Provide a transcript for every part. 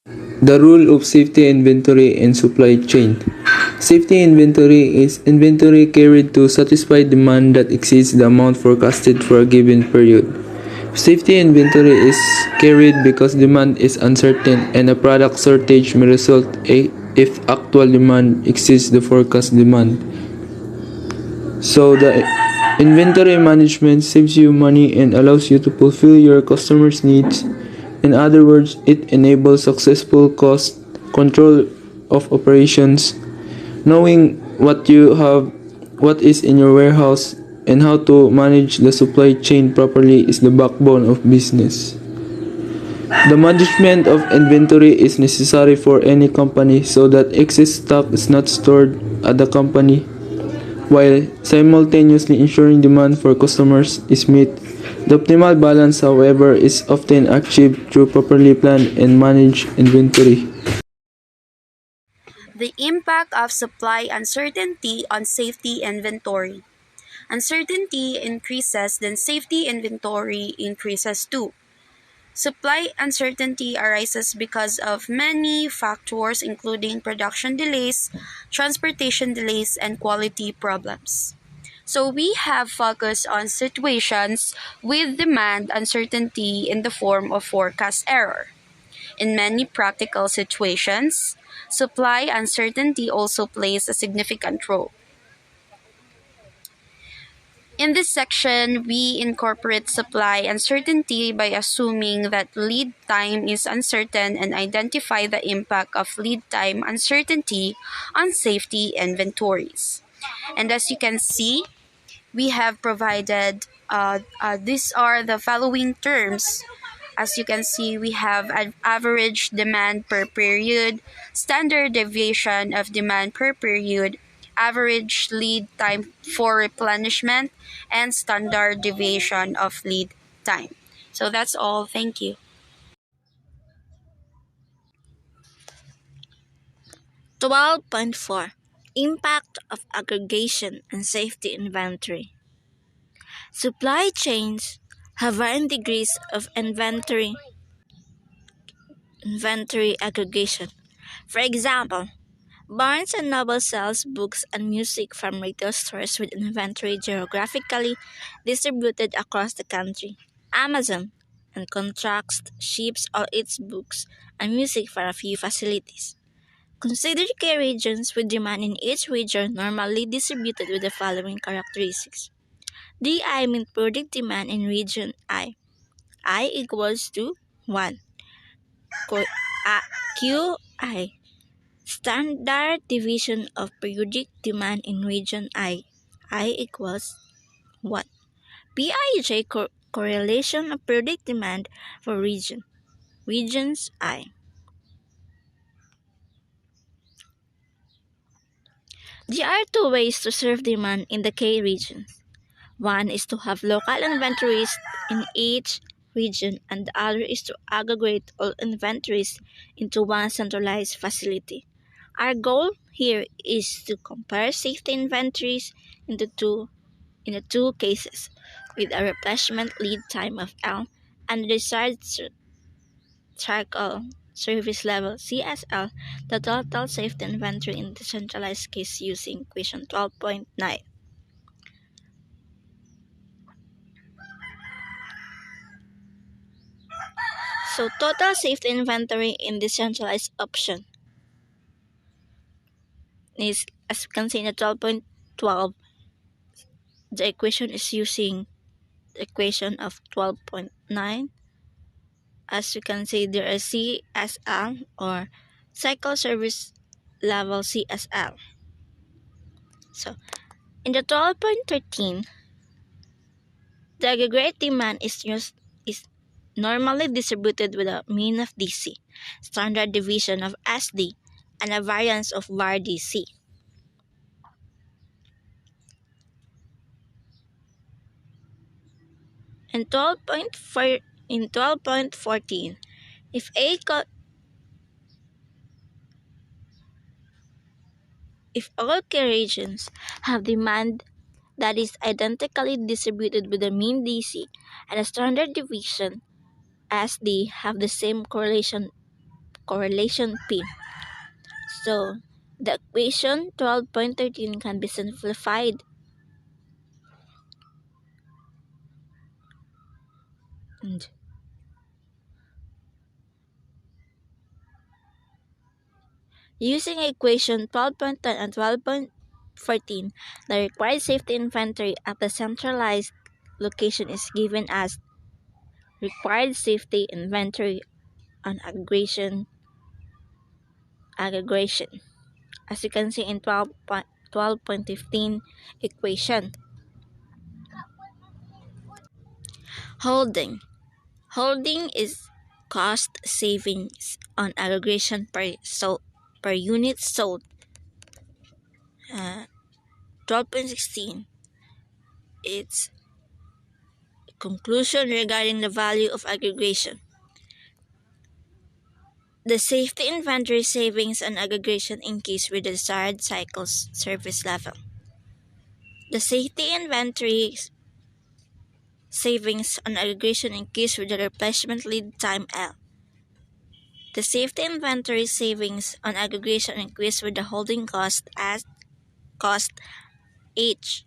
The rule of safety inventory and supply chain. Safety inventory is inventory carried to satisfy demand that exceeds the amount forecasted for a given period. Safety inventory is carried because demand is uncertain and a product shortage may result if actual demand exceeds the forecast demand. So the inventory management saves you money and allows you to fulfill your customers' needs. In other words, it enables successful cost control of operations. Knowing what you have, what is in your warehouse, and how to manage the supply chain properly is the backbone of business. The management of inventory is necessary for any company so that excess stock is not stored at the company while simultaneously ensuring demand for customers is met. The optimal balance, however, is often achieved through properly planned and managed inventory. The impact of supply uncertainty on safety inventory. Uncertainty increases, then safety inventory increases too. Supply uncertainty arises because of many factors, including production delays, transportation delays, and quality problems. So, we have focused on situations with demand uncertainty in the form of forecast error. In many practical situations, supply uncertainty also plays a significant role. In this section, we incorporate supply uncertainty by assuming that lead time is uncertain and identify the impact of lead time uncertainty on safety inventories. And as you can see, we have provided these are the following terms. As you can see, we have an average demand per period, standard deviation of demand per period, average lead time for replenishment, and standard deviation of lead time. So that's all. Thank you. 12.4 Impact of aggregation and safety inventory. Supply chains have varying degrees of inventory aggregation. For example, Barnes and Noble sells books and music from retail stores with inventory geographically distributed across the country. Amazon, in contrast, ships all its books and music from a few facilities. Consider key regions with demand in each region normally distributed with the following characteristics. DI means product demand in region I. I equals to 1. QI standard deviation of periodic demand in region I equals 1. PIJ correlation of periodic demand for regions I. There are two ways to serve demand in the K regions. One is to have local inventories in each region, and the other is to aggregate all inventories into one centralized facility. Our goal here is to compare safety inventories in the two cases, with a replenishment lead time of L and the desired cycle service level CSL, the total safety inventory in the centralized case using equation 12.9. So total safety inventory in the centralized option is, as we can see in the 12.12, the equation is using the equation of 12.9. As you can see, there is CSL or cycle service level CSL. So in the 12.13, the aggregate demand is normally distributed with a mean of DC, standard deviation of SD, and a variance of var DC. In 12.14, if if all key regions have demand that is identically distributed with the mean DC and a standard deviation SD have the same correlation correlation P. So, the equation 12.13 can be simplified using equation 12.10 and 12.14. The required safety inventory at the centralized location is given as required safety inventory on aggregation, as you can see in 12.15 equation. Holding is cost savings on aggregation per unit sold. 12.16, it's conclusion regarding the value of aggregation. The safety inventory savings on aggregation increase with the desired cycle's service level. The safety inventory savings on aggregation increase with the replacement lead time L. The safety inventory savings on aggregation increase with the holding cost as cost H.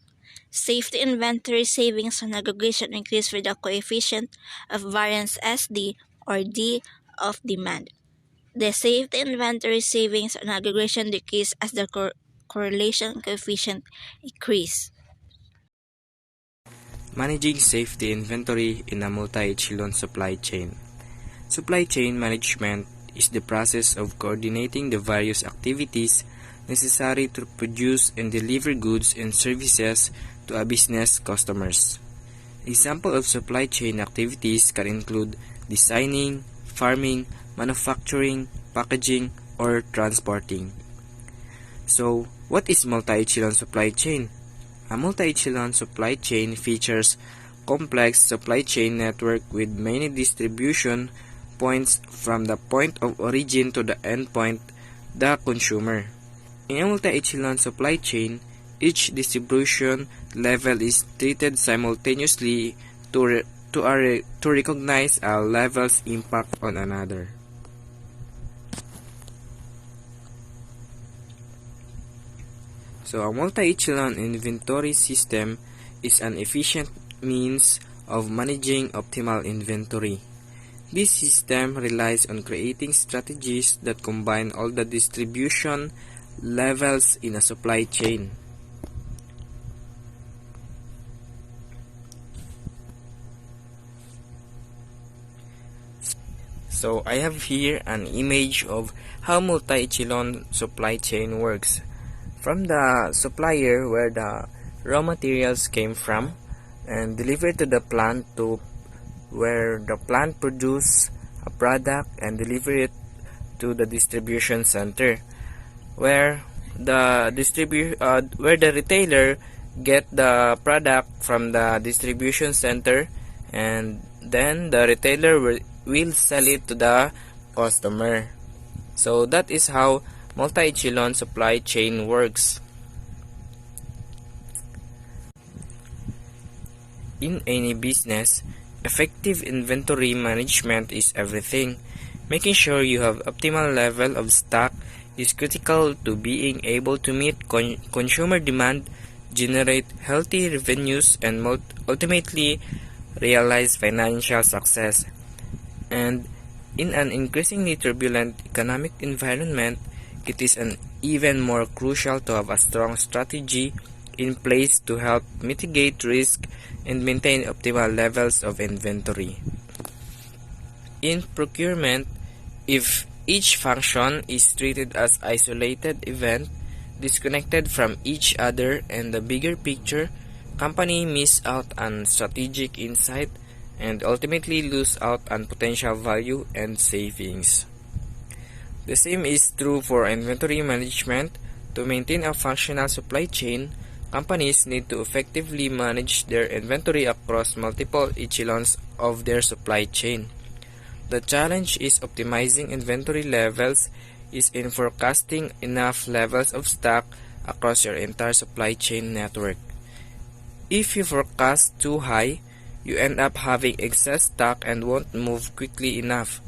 Safety inventory savings on aggregation increase with the coefficient of variance SD or D of demand. The safety inventory savings on aggregation decrease as the correlation coefficient increase. Managing safety inventory in a multi-echelon supply chain. Supply chain management is the process of coordinating the various activities necessary to produce and deliver goods and services to a business customers. Example of supply chain activities can include designing, farming, manufacturing, packaging, or transporting. So, what is multi-echelon supply chain? A multi-echelon supply chain features complex supply chain network with many distribution points from the point of origin to the end point, the consumer. In a multi-echelon supply chain, each distribution level is treated simultaneously to recognize a level's impact on another. So a multi-echelon inventory system is an efficient means of managing optimal inventory. This system relies on creating strategies that combine all the distribution levels in a supply chain. So I have here an image of how multi-echelon supply chain works. From the supplier where the raw materials came from and delivered to the plant to where the plant produce a product and deliver it to the distribution center where the retailer get the product from the distribution center, and then the retailer will sell it to the customer. So that is how multi-echelon supply chain works. In any business, effective inventory management is everything. Making sure you have optimal level of stock is critical to being able to meet consumer demand, generate healthy revenues, and ultimately realize financial success. And in an increasingly turbulent economic environment, it is even more crucial to have a strong strategy in place to help mitigate risk and maintain optimal levels of inventory. In procurement, if each function is treated as isolated event, disconnected from each other and the bigger picture, company miss out on strategic insight and ultimately lose out on potential value and savings. The same is true for inventory management. To maintain a functional supply chain, companies need to effectively manage their inventory across multiple echelons of their supply chain. The challenge is optimizing inventory levels is in forecasting enough levels of stock across your entire supply chain network. If you forecast too high, you end up having excess stock and won't move quickly enough.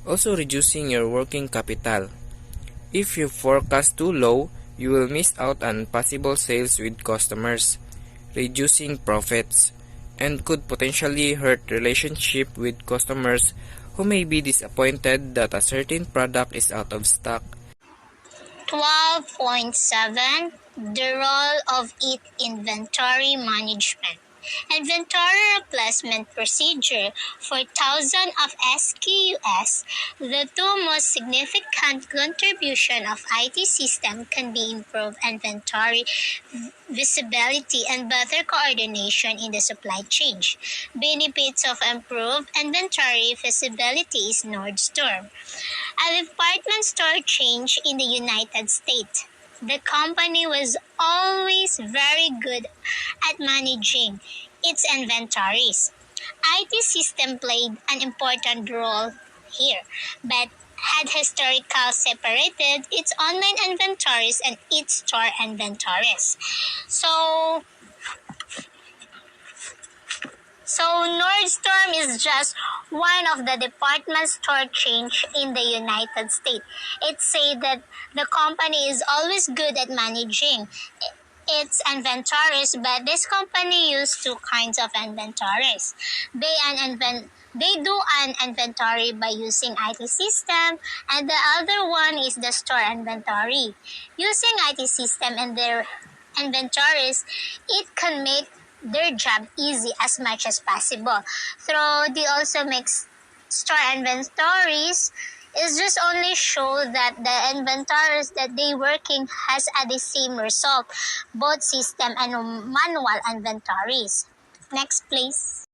Also reducing your working capital. If you forecast too low, you will miss out on possible sales with customers, reducing profits, and could potentially hurt relationship with customers who may be disappointed that a certain product is out of stock. 12.7 The role of it inventory management. Inventory replacement procedure for thousands of SKUs. The two most significant contribution of IT system can be improved inventory visibility and better coordination in the supply chain. Benefits of improved inventory visibility is Nordstrom, a department store chain in the United States. The company was always very good at managing its inventories. IT system played an important role here, but had historically separated its online inventories and its store inventories. So, so Nordstrom is just one of the department store chains in the United States. It said that the company is always good at managing its inventories, but this company uses two kinds of inventories. They do an inventory by using IT system, and the other one is the store inventory. Using IT system and their inventories, it can make their job easy as much as possible. So they also make store inventories is just only show that the inventories that they working has at the same result, both system and manual inventories. Next, please.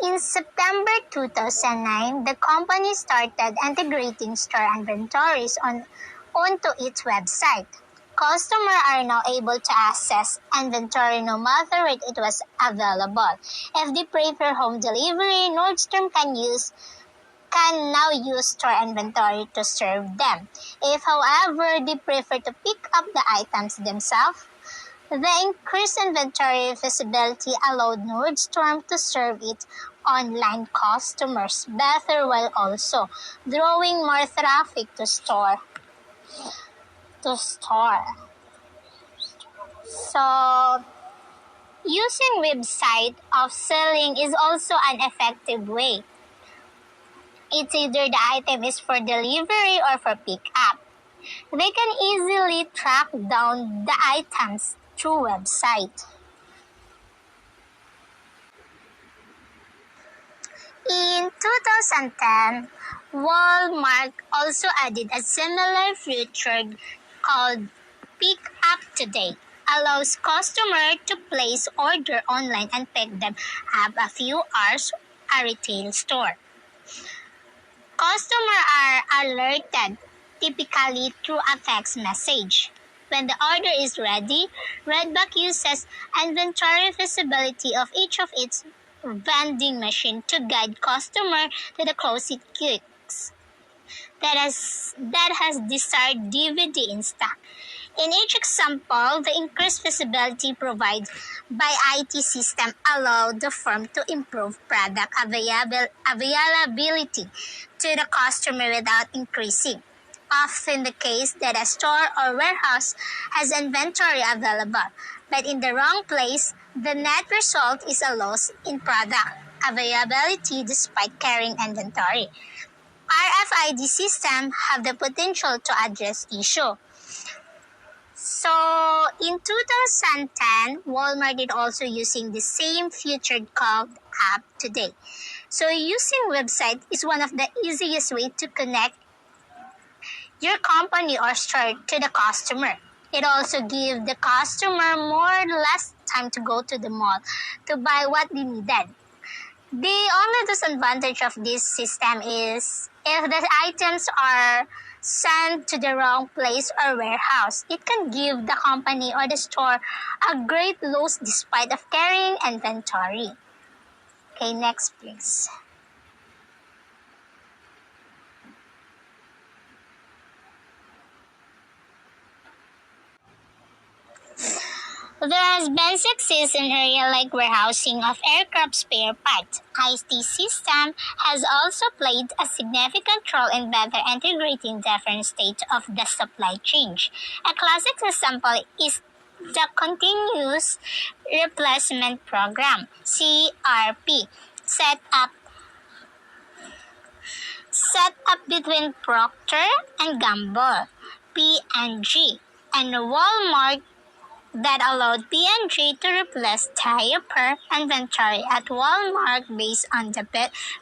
In September 2009, the company started integrating store inventories onto its website. Customers are now able to access inventory no matter where it was available. If they prefer home delivery, Nordstrom can now use store inventory to serve them. If, however, they prefer to pick up the items themselves, the increased inventory visibility allowed Nordstrom to serve its online customers better while also drawing more traffic to store. So, using website of selling is also an effective way. It's either the item is for delivery or for pickup. They can easily track down the items through website. In 2010, Walmart also added a similar feature called Pick Up Today. Allows customers to place order online and pick them up a few hours at a retail store. Customers are alerted typically through a text message. When the order is ready, Redbox uses inventory visibility of each of its vending machine to guide customer to the closest kiosk that has desired DVD in stock. In each example, the increased visibility provided by IT system allowed the firm to improve product availability to the customer without increasing. Often the case that a store or warehouse has inventory available, but in the wrong place, the net result is a loss in product availability despite carrying inventory. RFID systems have the potential to address issue. So, in 2010, Walmart is also using the same feature called App Today. So, using website is one of the easiest way to connect your company or store to the customer. It also gives the customer more or less time to go to the mall to buy what they needed. The only disadvantage of this system is if the items are sent to the wrong place or warehouse, it can give the company or the store a great loss despite of carrying inventory. Okay, next please. There has been success in areas like warehousing of aircraft spare parts. IT system has also played a significant role in better integrating different states of the supply chain. A classic example is the Continuous Replacement Program (CRP), set up between Procter and Gamble (P&G) and Walmart that allowed P&G to replace diaper inventory at Walmart based on the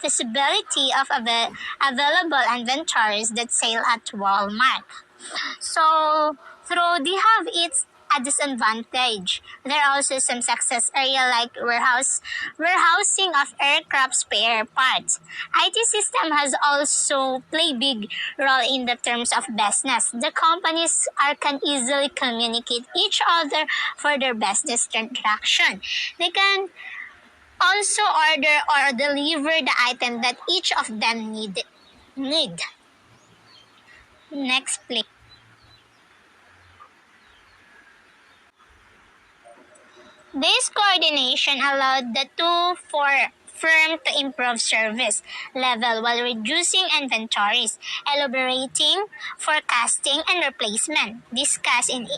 visibility of available inventories that sell at Walmart. So, though they have its a disadvantage, there are also some success area like warehousing of aircraft spare parts. IT system has also played big role in the terms of business. The companies can easily communicate each other for their business transaction. They can also order or deliver the item that each of them need. Next, please. This coordination allowed the two firm to improve service level while reducing inventories, elaborating, forecasting, and replacement, discussed in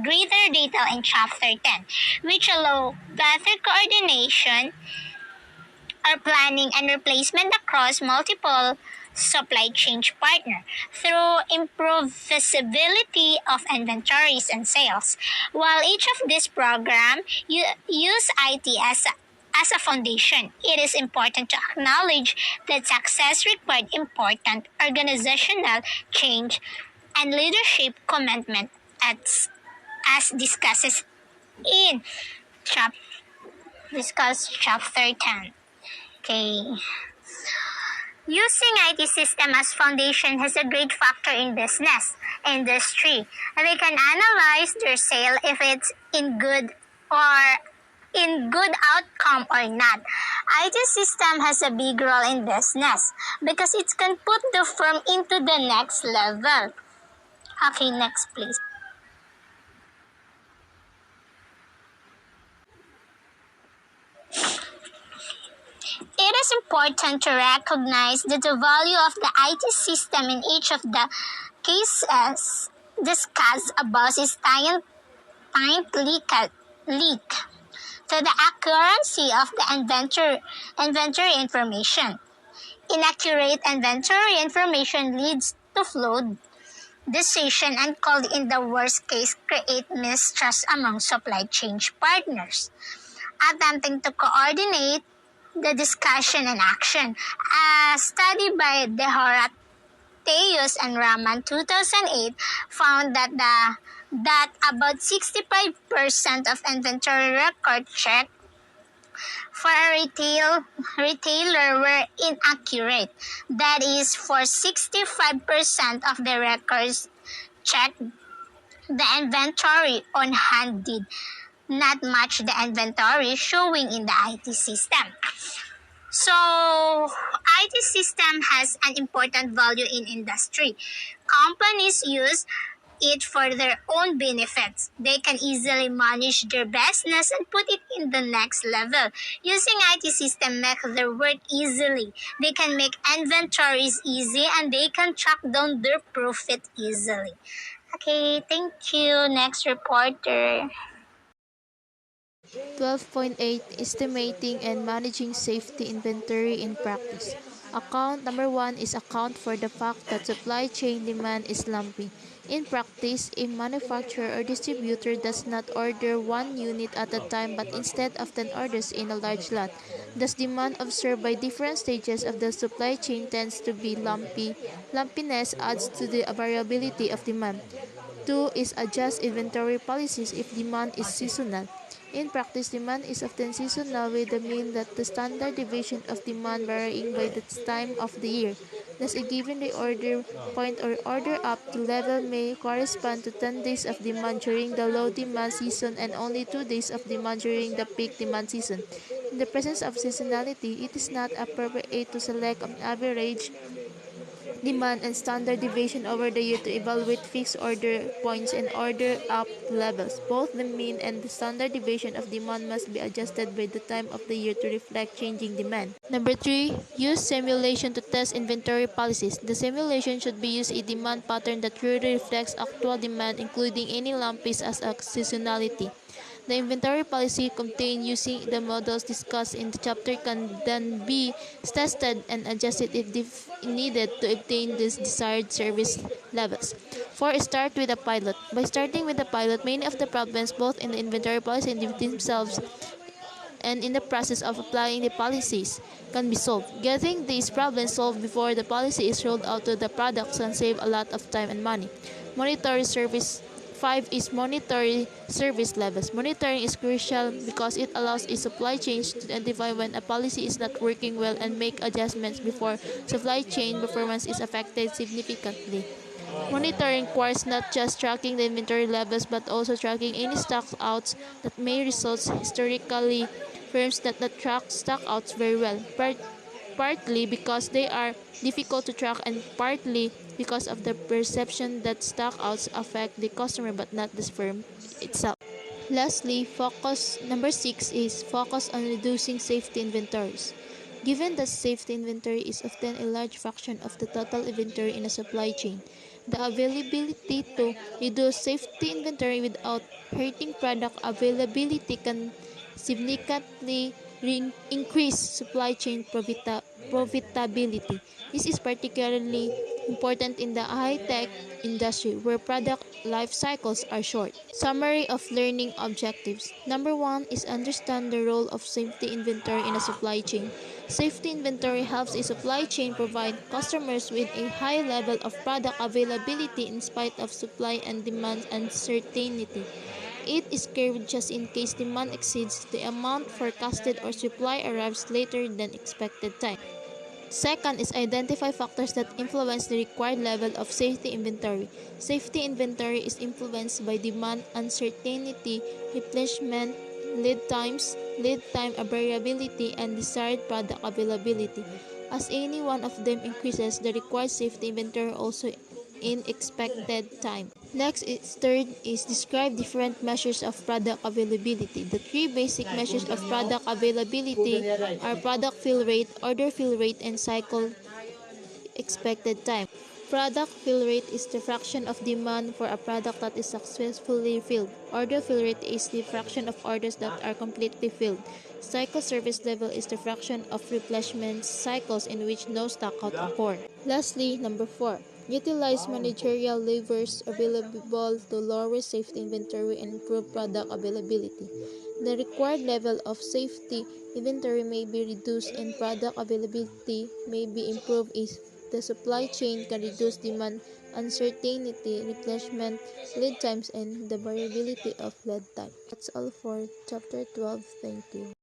greater detail in Chapter 10, which allow better coordination or planning and replacement across multiple supply chain partner through improved visibility of inventories and sales. While each of these programs use IT as a foundation, it is important to acknowledge that success required important organizational change and leadership commitment as discussed in chap chapter 10. Okay. Using IT system as foundation has a great factor in business industry. They can analyze their sale if it's in good outcome or not. IT system has a big role in business because it can put the firm into the next level. Okay, next please. It is important to recognize that the value of the IT system in each of the cases discussed above is tightly linked to the accuracy of the inventory information. Inaccurate inventory information leads to flawed decision and called in the worst case create mistrust among supply chain partners. Attempting to coordinate the discussion and action. A study by Dehorateus and Raman 2008 found that about 65% of inventory record check for a retailer were inaccurate. That is, for 65% of the records checked, the inventory on hand did not match the inventory showing in the IT system. So, IT system has an important value in industry. Companies use it for their own benefits. They can easily manage their business and put it in the next level. Using IT system makes their work easily. They can make inventories easy and they can track down their profit easily. Okay, thank you. Next reporter. 12.8 Estimating and managing safety inventory in practice. Account number 1 is account for the fact that supply chain demand is lumpy. In practice, a manufacturer or distributor does not order one unit at a time but instead often orders in a large lot. Thus, demand observed by different stages of the supply chain tends to be lumpy. Lumpiness adds to the variability of demand. 2 is adjust inventory policies if demand is seasonal. In practice, demand is often seasonal with the mean that the standard deviation of demand varying by the time of the year. Thus, a given reorder point or order up to level may correspond to 10 days of demand during the low demand season and only 2 days of demand during the peak demand season. In the presence of seasonality, it is not appropriate to select an average demand and standard deviation over the year to evaluate fixed order points and order up levels. Both the mean and the standard deviation of demand must be adjusted by the time of the year to reflect changing demand. Number 3, use simulation to test inventory policies. The simulation should be used a demand pattern that truly reflects actual demand, including any lumpiness as a seasonality. The inventory policy contained using the models discussed in the chapter can then be tested and adjusted if needed to obtain these desired service levels. 4. Start with a pilot. By starting with a pilot, many of the problems both in the inventory policy and themselves and in the process of applying the policies can be solved. Getting these problems solved before the policy is rolled out to the products can save a lot of time and money. Monetary service 5 is monetary service levels. Monitoring is crucial because it allows a supply chain to identify when a policy is not working well and make adjustments before supply chain performance is affected significantly. Monitoring requires not just tracking the inventory levels but also tracking any stockouts that may result. Historically, firms that not track stockouts very well, partly because they are difficult to track and partly because of the perception that stockouts affect the customer but not the firm itself. Lastly, number 6 is focus on reducing safety inventories. Given that safety inventory is often a large fraction of the total inventory in a supply chain, the availability to reduce safety inventory without hurting product availability can significantly increase supply chain profitability. This is particularly important in the high-tech industry where product life cycles are short. Summary of learning objectives. Number 1 is understand the role of safety inventory in a supply chain. Safety inventory helps a supply chain provide customers with a high level of product availability in spite of supply and demand uncertainty. It is carried just in case demand exceeds the amount forecasted or supply arrives later than expected time. Second is identify factors that influence the required level of safety inventory. Safety inventory is influenced by demand uncertainty, replenishment, lead time variability, and desired product availability. As any one of them increases, the required safety inventory also in expected time. Next is third is describe different measures of product availability. The three basic measures of product availability are product fill rate, order fill rate, and cycle expected time. Product fill rate is the fraction of demand for a product that is successfully filled. Order fill rate is the fraction of orders that are completely filled. Cycle service level is the fraction of replenishment cycles in which no stockout occur. Lastly, number 4. Utilize managerial levers available to lower safety inventory and improve product availability. The required level of safety inventory may be reduced and product availability may be improved if the supply chain can reduce demand uncertainty, replenishment, lead times, and the variability of lead time. That's all for Chapter 12. Thank you.